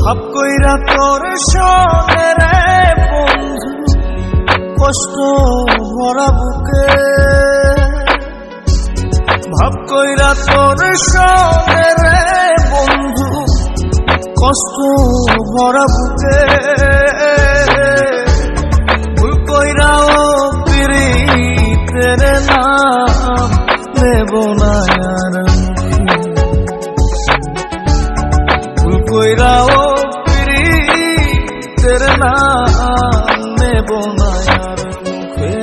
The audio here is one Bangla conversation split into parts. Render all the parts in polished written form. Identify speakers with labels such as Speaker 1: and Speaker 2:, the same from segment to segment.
Speaker 1: ভাব কইরা তোর সনে রে বন্ধু, কষ্ট ভরা বুকে। ভাব কইরা তোর সনে রে বন্ধু, কষ্ট ভরা বুকে। ভুল কইরাও পিরিতের নাম নেব না আর, ভুল কইরাও পিরিতের নাম নেব না আর মুখে।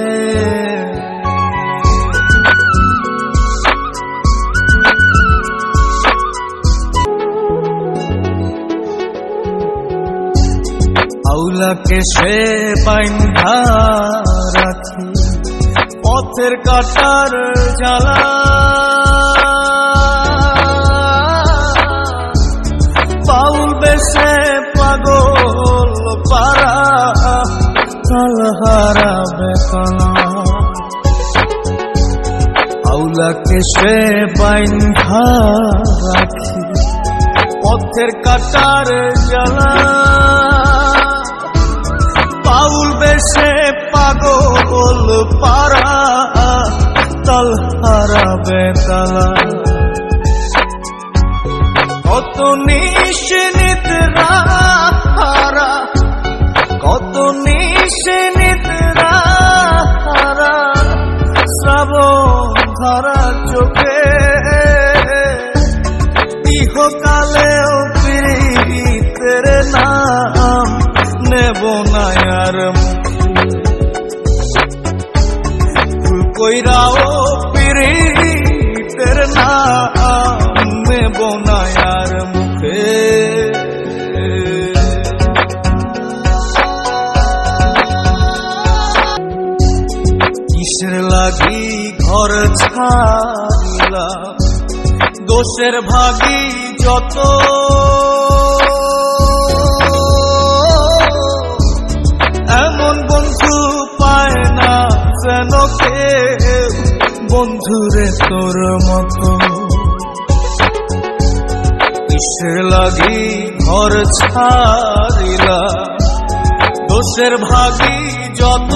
Speaker 1: আউলাকে সে বাইন্ধা রাখি পথের কাটার জ্বালা, বাউল বেশে পাগল পারা কালহারা বেতনা। আউলাকে সে বাইন্ধা রাখি পথের কাটার জ্বালা, বাউল বেশে পাগল পারা তালহারা বেতালা। কত নিশিনিদ্রা হারা, কত নিশিনিদ্রা হারা শ্রাবণ ধারা চোখে। ইহকালেও পিরিতের নাম নেব না আর মুখে। ভুল কইরাও পিরিতের নাম নেব না আর মুখে। কিসের লাগি ঘর ছাড়িলা, দোষের ভাগী যত। এমন বন্ধু পায় না যেন কেউ, বন্ধুরে তোর মতো। কিসের লাগি ঘর ছাড়িলা, দোষের ভাগী যত।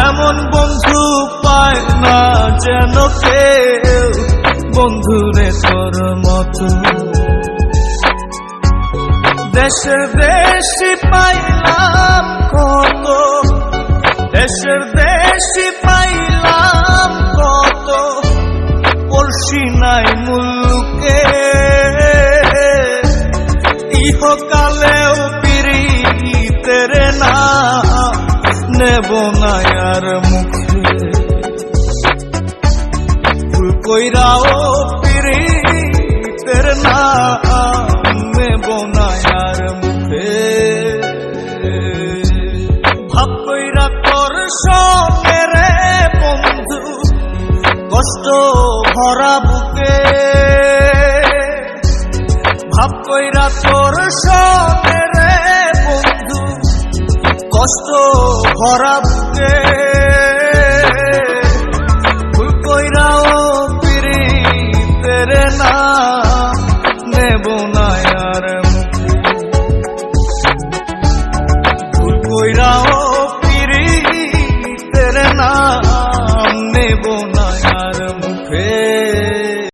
Speaker 1: এমন বন্ধু পায় না যেন কেউ, বন্ধুরে তোর মতো। দেশের দেশি পাইলাম কত, দেশের দেশি পাইলাম কত, পড়শি নাই মুলুকে। ইহকালেও পিরিতের নাম নেব না আর মুখে। ভুল কইরাও পিরিতের নাম নেব না আর মুখে। ভাব কইরা তোর সঙ্গে রে বন্ধু, কষ্ট ভরা বুকে। ভাব কইরা তোর সঙ্গে রে বন্ধু, কষ্ট ভরা বুকে।